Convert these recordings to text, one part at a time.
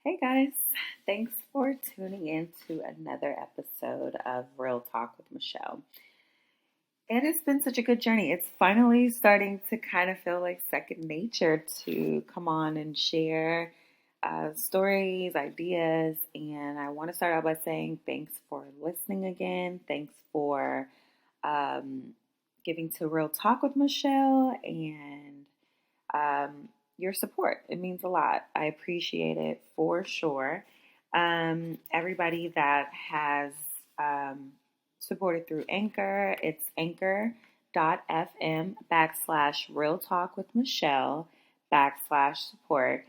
Hey guys, thanks for tuning in to another episode of Real Talk with Michelle. It has been such a good journey. It's finally starting to kind of feel like second nature to come on and share stories, ideas. And I want to start out by saying thanks for listening again. Thanks for um, giving to Real Talk with Michelle and your support. It means a lot. I appreciate it for sure. Everybody that has supported through Anchor, it's anchor.fm /Real Talk with Michelle /support.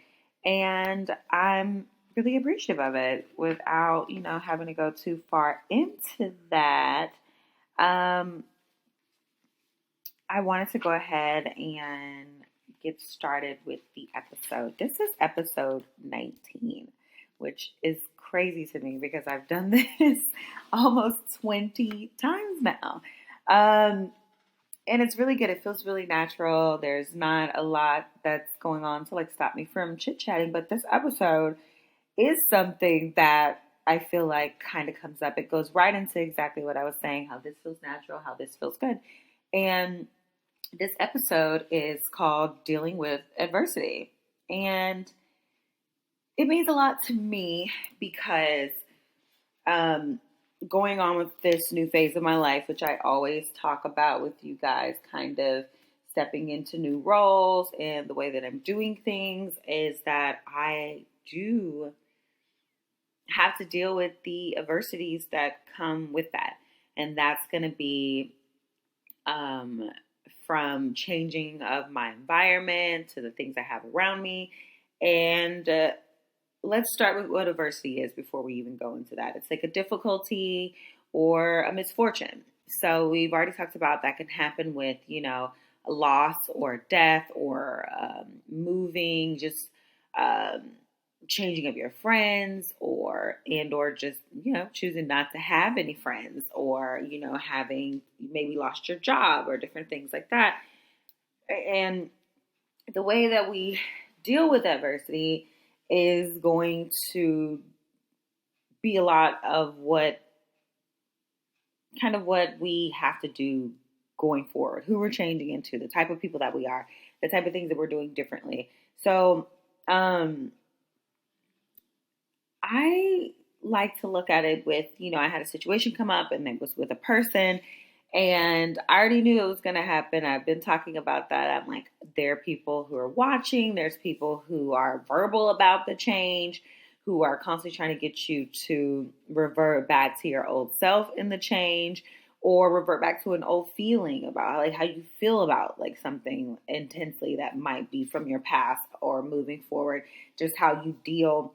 And I'm really appreciative of it without, having to go too far into that. I wanted to go ahead and get started with the episode. This is episode 19, which is crazy to me because I've done this almost 20 times now. And it's really good. It feels really natural. There's not a lot that's going on to stop me from chit-chatting, but this episode is something that I feel like kind of comes up. It goes right into exactly what I was saying, how this feels natural, how this feels good. And this episode is called Dealing with Adversity. And it means a lot to me because going on with this new phase of my life, which I always talk about with you guys, kind of stepping into new roles and the way that I'm doing things, is that I do have to deal with the adversities that come with that. And that's going to be from changing of my environment to the things I have around me. And let's start with what adversity is before we even go into that. It's like a difficulty or a misfortune. So we've already talked about that can happen with, a loss or death or moving, just changing of your friends or just, choosing not to have any friends or, having maybe lost your job or different things like that. And the way that we deal with adversity is going to be a lot of what we have to do going forward, who we're changing into, the type of people that we are, the type of things that we're doing differently. So, I like to look at it with, I had a situation come up and it was with a person and I already knew it was going to happen. I've been talking about that. I'm like, there are people who are watching. There's people who are verbal about the change, who are constantly trying to get you to revert back to your old self in the change or revert back to an old feeling about how you feel about something intensely that might be from your past or moving forward, just how you deal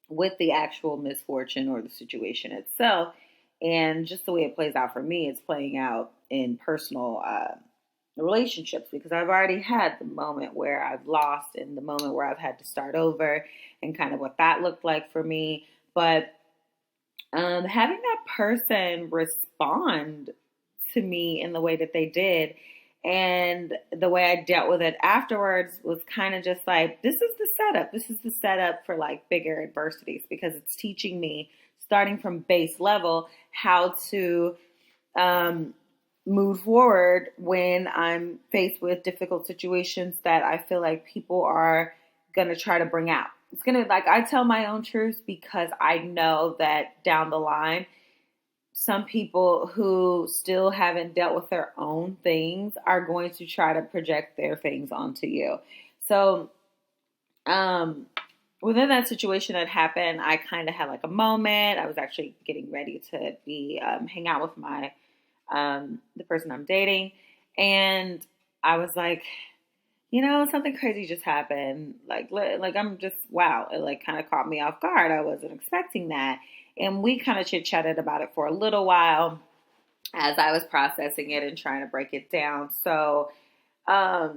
with the actual misfortune or the situation itself. And just the way it plays out for me, it's playing out in personal relationships because I've already had the moment where I've lost and the moment where I've had to start over and kind of what that looked like for me. But having that person respond to me in the way that they did and the way I dealt with it afterwards was kind of just like, this is the setup. This is the setup for bigger adversities because it's teaching me, starting from base level, how to move forward when I'm faced with difficult situations that I feel like people are going to try to bring out. It's going to, I tell my own truth because I know that down the line, some people who still haven't dealt with their own things are going to try to project their things onto you. So, within that situation that happened, I kind of had a moment. I was actually getting ready to be hang out with my the person I'm dating, and I was like, something crazy just happened. I'm just wow. It kind of caught me off guard. I wasn't expecting that. And we kind of chit-chatted about it for a little while as I was processing it and trying to break it down. So a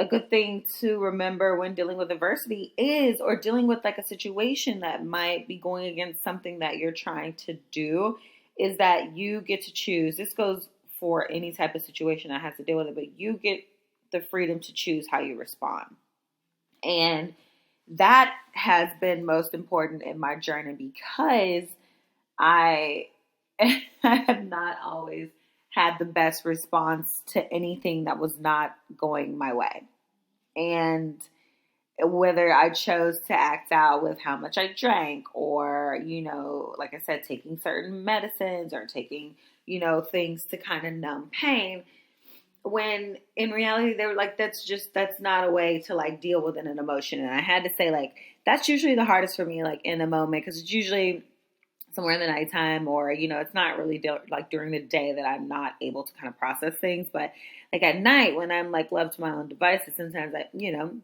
good thing to remember when dealing with adversity is, or dealing with a situation that might be going against something that you're trying to do, is that you get to choose. This goes for any type of situation that has to deal with it, but you get the freedom to choose how you respond. And that has been most important in my journey because I I have not always had the best response to anything that was not going my way. And whether I chose to act out with how much I drank or, like I said, taking certain medicines or taking, things to kind of numb pain, when in reality they were like, that's not a way to like deal with an emotion. And I had to say, like, that's usually the hardest for me, like in a moment, because it's usually somewhere in the nighttime, or it's not really like during the day that I'm not able to kind of process things. But like at night when I'm like left to my own devices, sometimes I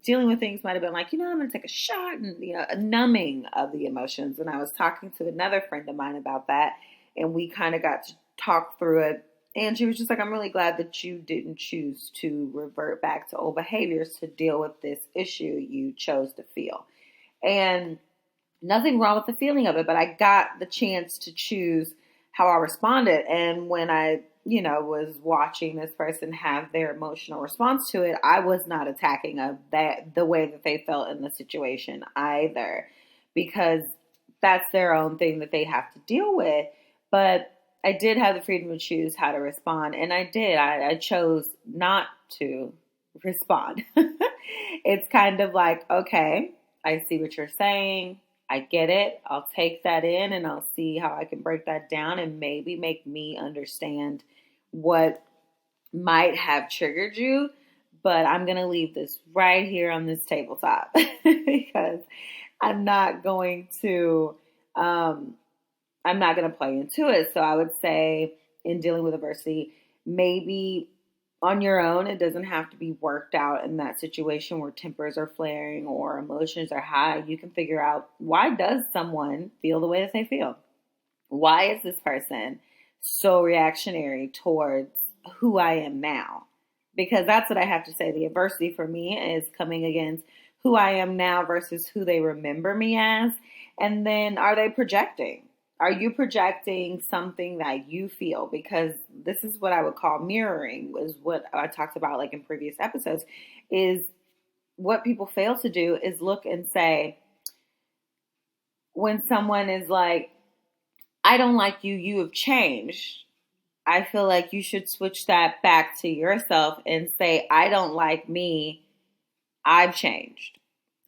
dealing with things might have been like, I'm gonna take a shot, and a numbing of the emotions. And I was talking to another friend of mine about that, and we kind of got to talk through it. And she was just like, I'm really glad that you didn't choose to revert back to old behaviors to deal with this issue you chose to feel. And nothing wrong with the feeling of it, but I got the chance to choose how I responded. And when I, was watching this person have their emotional response to it, I was not attacking the way that they felt in the situation either, because that's their own thing that they have to deal with. But I did have the freedom to choose how to respond, and I did. I chose not to respond. It's kind of like, okay, I see what you're saying. I get it. I'll take that in and I'll see how I can break that down and maybe make me understand what might have triggered you. But I'm going to leave this right here on this tabletop because I'm not going to play into it. So I would say in dealing with adversity, maybe on your own, it doesn't have to be worked out in that situation where tempers are flaring or emotions are high. You can figure out, why does someone feel the way that they feel? Why is this person so reactionary towards who I am now? Because that's what I have to say. The adversity for me is coming against who I am now versus who they remember me as. And then, are they projecting? Are you projecting something that you feel? Because this is what I would call mirroring, was what I talked about like in previous episodes, is what people fail to do is look and say, when someone is like, I don't like you, you have changed. I feel like you should switch that back to yourself and say, I don't like me, I've changed.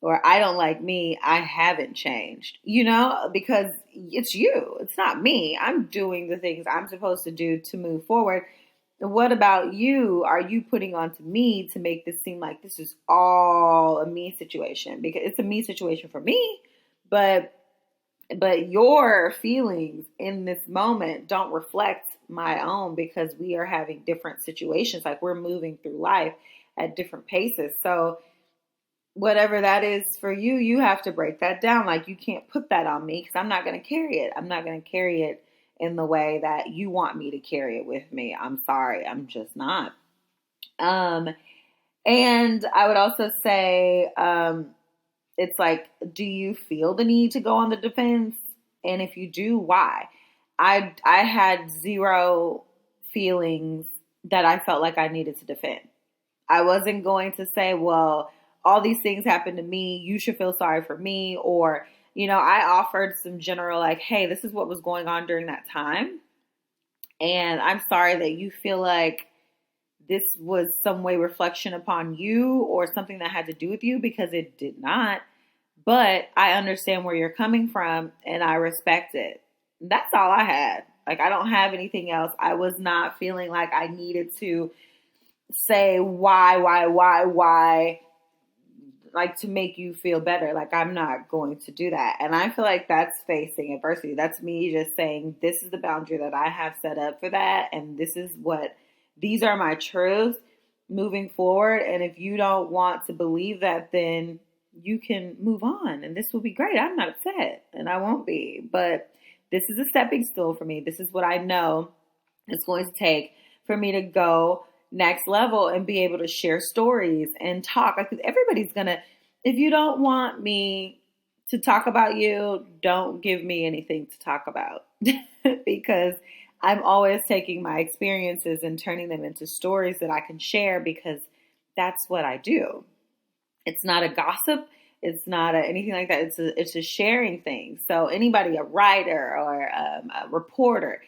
Or I don't like me, I haven't changed, because it's you. It's not me. I'm doing the things I'm supposed to do to move forward. And what about you? Are you putting onto me to make this seem like this is all a me situation? Because it's a me situation for me, but your feelings in this moment don't reflect my own, because we are having different situations. Like, we're moving through life at different paces. So whatever that is for you, you have to break that down. Like, you can't put that on me because I'm not going to carry it. I'm not going to carry it in the way that you want me to carry it with me. I'm sorry. I'm just not. And I would also say, it's like, do you feel the need to go on the defense? And if you do, why? I had zero feelings that I felt like I needed to defend. I wasn't going to say, well, all these things happened to me, you should feel sorry for me. Or, I offered some general, like, hey, this is what was going on during that time. And I'm sorry that you feel like this was some way reflection upon you or something that had to do with you, because it did not. But I understand where you're coming from and I respect it. That's all I had. Like, I don't have anything else. I was not feeling like I needed to say why, like, to make you feel better. Like, I'm not going to do that. And I feel like that's facing adversity. That's me just saying, this is the boundary that I have set up for that. And these are my truths moving forward. And if you don't want to believe that, then you can move on. And this will be great. I'm not upset, and I won't be. But this is a stepping stool for me. This is what I know it's going to take for me to go next level and be able to share stories and talk. Like, everybody's gonna, if you don't want me to talk about you, don't give me anything to talk about because I'm always taking my experiences and turning them into stories that I can share, because that's what I do. It's not a gossip. It's not anything like that. It's a sharing thing. So anybody, a writer or a reporter,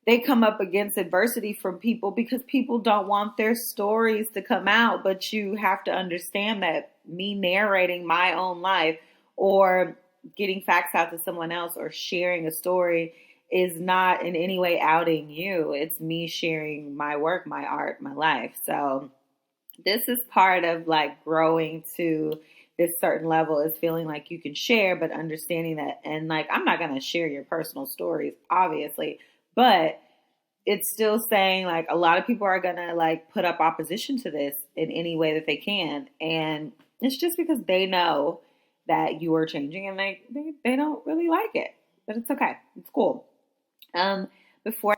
they come up against adversity from people because people don't want their stories to come out. But you have to understand that me narrating my own life or getting facts out to someone else or sharing a story is not in any way outing you. It's me sharing my work, my art, my life. So this is part of like growing to this certain level, is feeling like you can share, but understanding that. And like, I'm not going to share your personal stories, obviously, but it's still saying like a lot of people are going to like put up opposition to this in any way that they can. And it's just because they know that you are changing and they don't really like it, but it's okay. It's cool. Um, before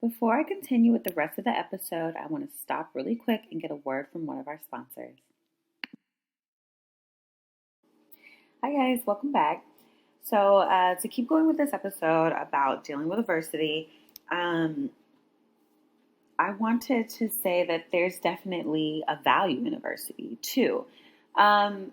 before I continue with the rest of the episode, I want to stop really quick and get a word from one of our sponsors. Hi, guys, welcome back. So, to keep going with this episode about dealing with adversity, I wanted to say that there's definitely a value in adversity too. Um,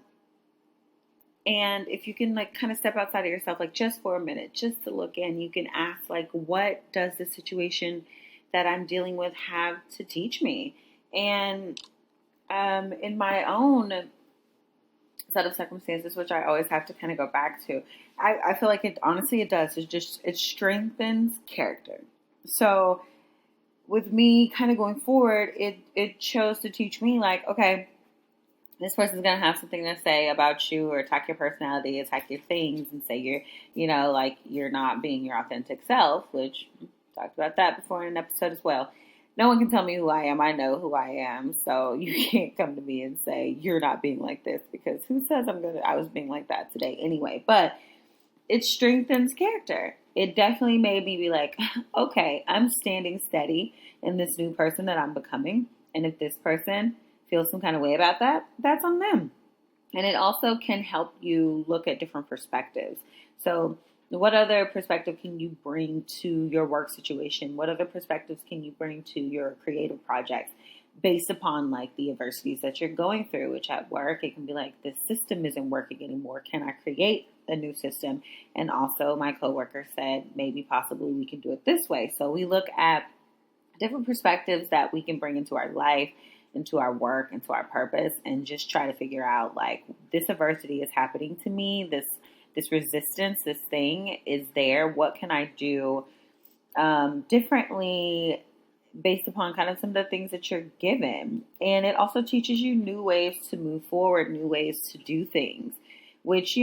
and if you can like kind of step outside of yourself, like just for a minute, just to look in, you can ask like, what does the situation that I'm dealing with have to teach me? And in my own set of circumstances, which I always have to kind of go back to, I feel like it honestly it does. It strengthens character. So with me kind of going forward, it chose to teach me like, okay, this person's gonna have something to say about you or attack your personality, attack your things, and say like you're not being your authentic self, which talked about that before in an episode as well. No one can tell me who I am. I know who I am. So you can't come to me and say you're not being like this, because who says I was being like that today anyway. But it strengthens character. It definitely made me be like, okay, I'm standing steady in this new person that I'm becoming. And if this person feels some kind of way about that, that's on them. And it also can help you look at different perspectives. So what other perspective can you bring to your work situation? What other perspectives can you bring to your creative projects based upon like the adversities that you're going through? Which at work, it can be like, this system isn't working anymore. Can I create a new system? And also my coworker said, maybe possibly we can do it this way. So we look at different perspectives that we can bring into our life, into our work, into our purpose, and just try to figure out like, this adversity is happening to me. This resistance, this thing is there. What can I do differently based upon kind of some of the things that you're given? And it also teaches you new ways to move forward, new ways to do things, which,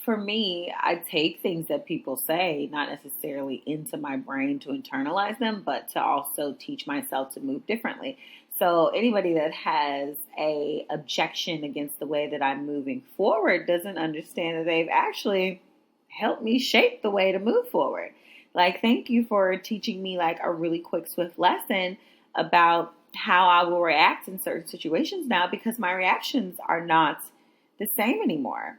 for me, I take things that people say, not necessarily into my brain to internalize them, but to also teach myself to move differently. So anybody that has a objection against the way that I'm moving forward doesn't understand that they've actually helped me shape the way to move forward. Like, thank you for teaching me like a really quick, swift lesson about how I will react in certain situations now, because my reactions are not the same anymore.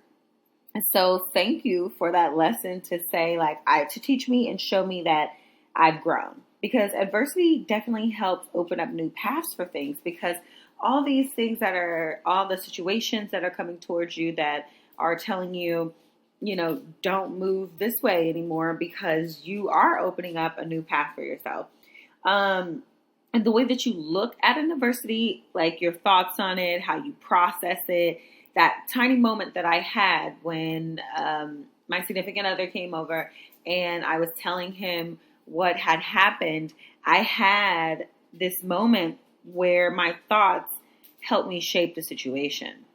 And so thank you for that lesson to say to teach me and show me that I've grown, because adversity definitely helps open up new paths for things, because all these things all the situations that are coming towards you that are telling you, don't move this way anymore, because you are opening up a new path for yourself. And the way that you look at an adversity, like your thoughts on it, how you process it, that tiny moment that I had when my significant other came over and I was telling him what had happened, I had this moment where my thoughts helped me shape the situation.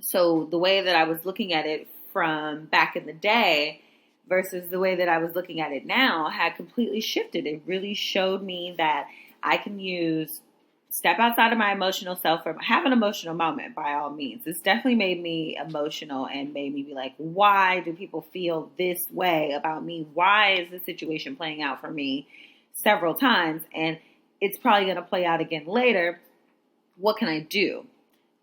So the way that I was looking at it from back in the day versus the way that I was looking at it now had completely shifted. It really showed me that I can step outside of my emotional self or have an emotional moment by all means. This definitely made me emotional and made me be like, why do people feel this way about me? Why is this situation playing out for me several times? And it's probably going to play out again later. What can I do?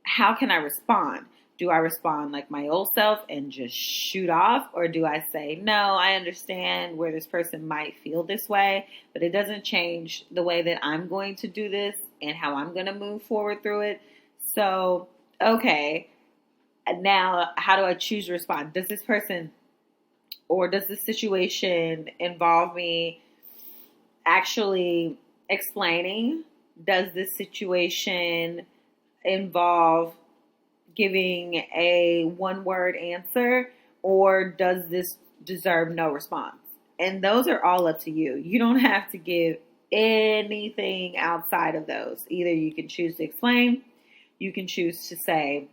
How can I respond? Do I respond like my old self and just shoot off? Or do I say, no, I understand where this person might feel this way, but it doesn't change the way that I'm going to do this and how I'm going to move forward through it. So okay, now how do I choose to respond? Does this person or does this situation involve me actually explaining? Does this situation involve giving a one word answer, or does this deserve no response? And those are all up to you. You don't have to give anything outside of those. Either you can choose to explain, you can choose to say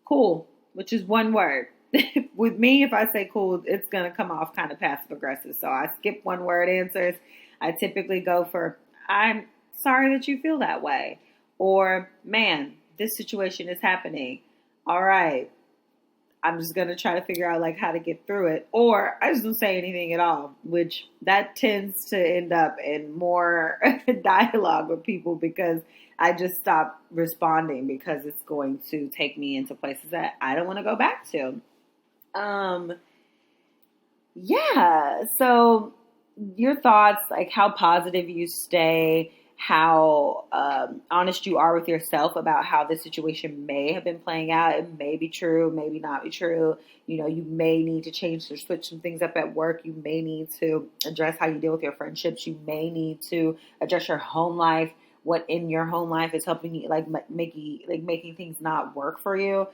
cool, which is one word. With me, if I say cool, it's going to come off kind of passive aggressive. So I skip one word answers. I typically go for, I'm sorry that you feel that way. Or, man, this situation is happening. All right. I'm just going to try to figure out like how to get through it. Or I just don't say anything at all, which that tends to end up in more dialogue with people because I just stop responding because it's going to take me into places that I don't want to go back to. Yeah. So your thoughts, like how positive you stay, how honest you are with yourself about how this situation may have been playing out. It may be true, maybe not be true. You know, you may need to change or switch some things up at work. You may need to address how you deal with your friendships. You may need to address your home life. What in your home life is helping you, like making things not work for you.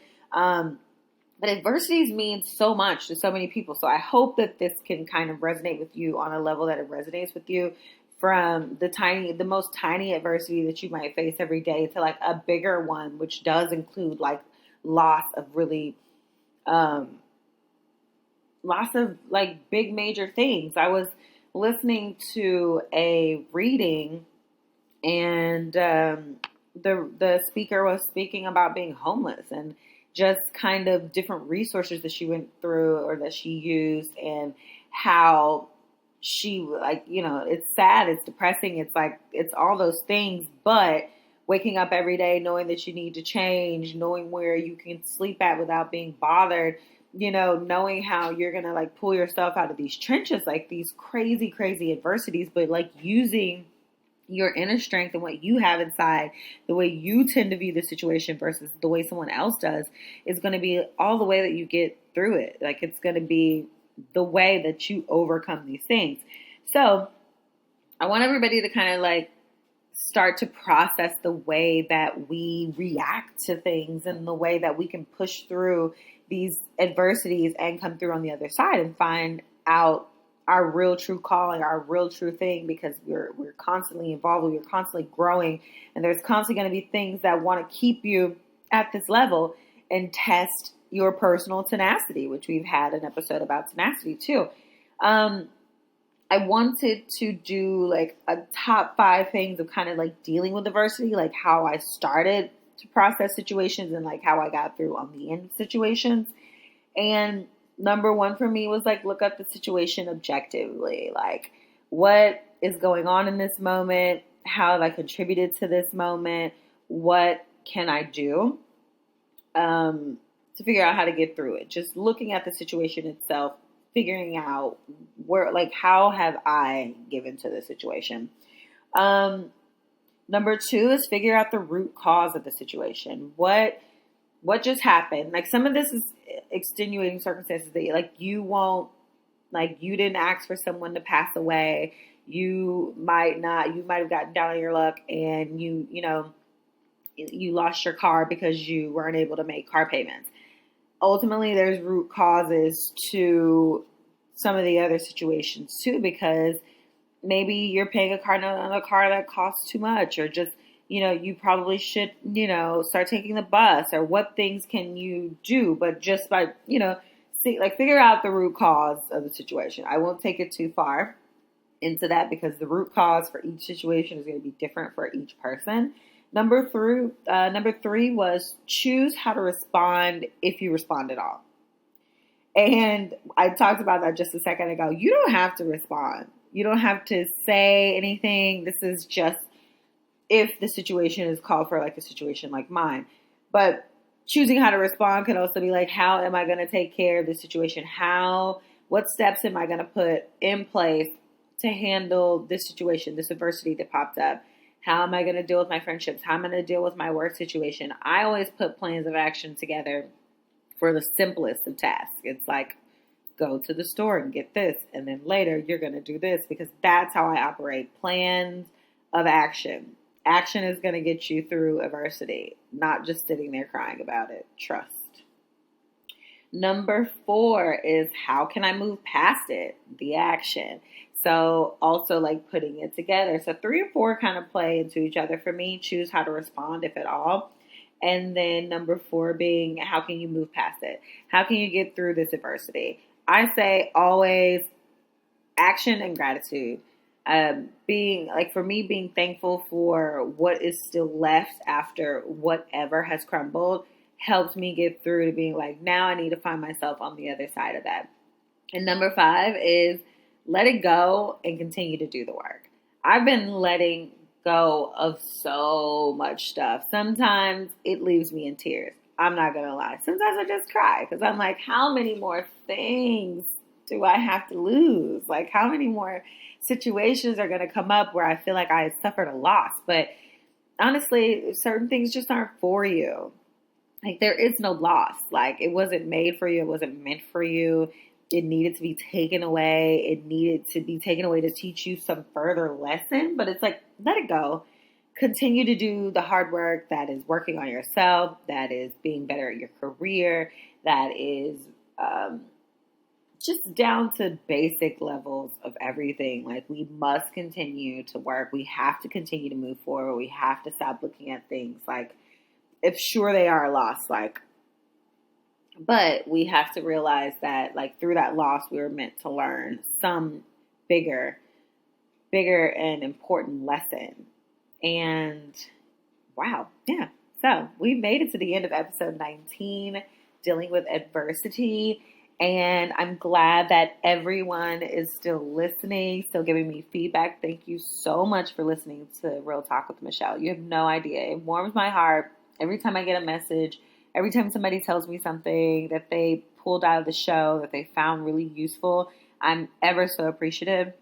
But adversities mean so much to so many people. So I hope that this can kind of resonate with you on a level that it resonates with you, from the most tiny adversity that you might face every day to like a bigger one, which does include like loss of really, lots of like big major things. I was listening to a reading and the speaker was speaking about being homeless and just kind of different resources that she went through or that she used, and how she, like, you know, it's sad, it's depressing, it's like, it's all those things, but waking up every day knowing that you need to change, knowing where you can sleep at without being bothered, you know, knowing how you're going to like pull yourself out of these trenches, like these crazy, crazy adversities, but like using your inner strength and what you have inside, the way you tend to view the situation versus the way someone else does, is going to be all the way that you get through it. Like it's going to be the way that you overcome these things. So I want everybody to kind of like start to process the way that we react to things and the way that we can push through these adversities and come through on the other side and find out our real true calling, our real true thing, because we're constantly involved, we're constantly growing, and there's constantly going to be things that want to keep you at this level and test your personal tenacity, which we've had an episode about tenacity too. I wanted to do like a top 5 things of kind of like dealing with adversity, like how I started to process situations and like how I got through on the end of situations. And number 1 for me was like, look at the situation objectively. Like, what is going on in this moment? How have I contributed to this moment? What can I do to figure out how to get through it? Just looking at the situation itself, figuring out where, like, how have I given to the situation? Number 2 is figure out the root cause of the situation. What just happened? Like, some of this is extenuating circumstances that like you didn't ask for someone to pass away. You might have gotten down on your luck and you lost your car because you weren't able to make car payments. Ultimately, there's root causes to some of the other situations too, because maybe you're paying a car note on a car that costs too much, or just, you probably should, start taking the bus, or what things can you do? But just by, figure out the root cause of the situation. I won't take it too far into that because the root cause for each situation is going to be different for each person. Number 3 was choose how to respond if you respond at all. And I talked about that just a second ago. You don't have to respond. You don't have to say anything. This is just if the situation is called for, like a situation like mine. But choosing how to respond can also be like, how am I going to take care of the situation? What steps am I going to put in place to handle this situation, this adversity that popped up? How am I going to deal with my friendships? How am I going to deal with my work situation? I always put plans of action together for the simplest of tasks. It's like, go to the store and get this, and then later you're going to do this, because that's how I operate. Plans of action. Action is going to get you through adversity, not just sitting there crying about it. Trust. Number 4 is, how can I move past it? The action. So also like putting it together. So 3 and 4 kind of play into each other for me. Choose how to respond, if at all. And then number 4 being, how can you move past it? How can you get through this adversity? I say always action and gratitude. Being like, for me, being thankful for what is still left after whatever has crumbled helps me get through to being like, now I need to find myself on the other side of that. And number 5 is, let it go and continue to do the work. I've been letting go of so much stuff. Sometimes it leaves me in tears. I'm not going to lie. Sometimes I just cry because I'm like, how many more things do I have to lose? Like, how many more situations are going to come up where I feel like I suffered a loss? But honestly, certain things just aren't for you. Like, there is no loss. Like, it wasn't made for you. It wasn't meant for you. It needed to be taken away. It needed to be taken away to teach you some further lesson. But it's like, let it go. Continue to do the hard work that is working on yourself, that is being better at your career, that is just down to basic levels of everything. Like, we must continue to work. We have to continue to move forward. We have to stop looking at things like, if sure they are a loss, like, but we have to realize that, like, through that loss, we were meant to learn some bigger and important lesson. And wow, yeah. So we made it to the end of episode 19, dealing with adversity. And I'm glad that everyone is still listening, still giving me feedback. Thank you so much for listening to Real Talk with Michelle. You have no idea. It warms my heart every time I get a message, every time somebody tells me something that they pulled out of the show that they found really useful. I'm ever so appreciative.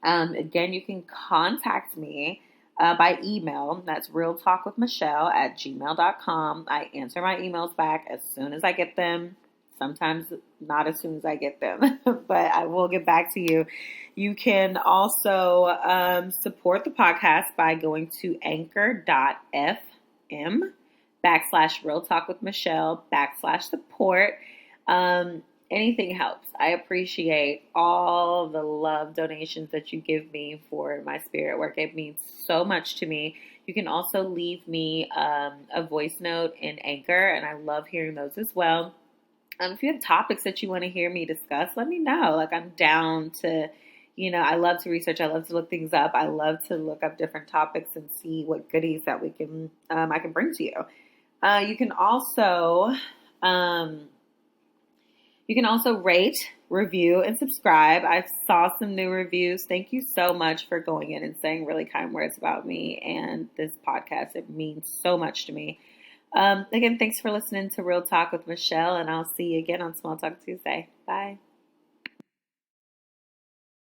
Again, you can contact me by email. That's realtalkwithmichelle@gmail.com. I answer my emails back as soon as I get them. Sometimes not as soon as I get them, but I will get back to you. You can also support the podcast by going to anchor.fm/Real Talk with Michelle /support. Anything helps. I appreciate all the love donations that you give me for my spirit work. It means so much to me. You can also leave me a voice note in Anchor, and I love hearing those as well. If you have topics that you want to hear me discuss, let me know. Like, I'm down to, I love to research. I love to look things up. I love to look up different topics and see what goodies that I can bring to you. You can also rate, review, and subscribe. I saw some new reviews. Thank you so much for going in and saying really kind words about me and this podcast. It means so much to me. Again, thanks for listening to Real Talk with Michelle, and I'll see you again on Small Talk Tuesday. Bye.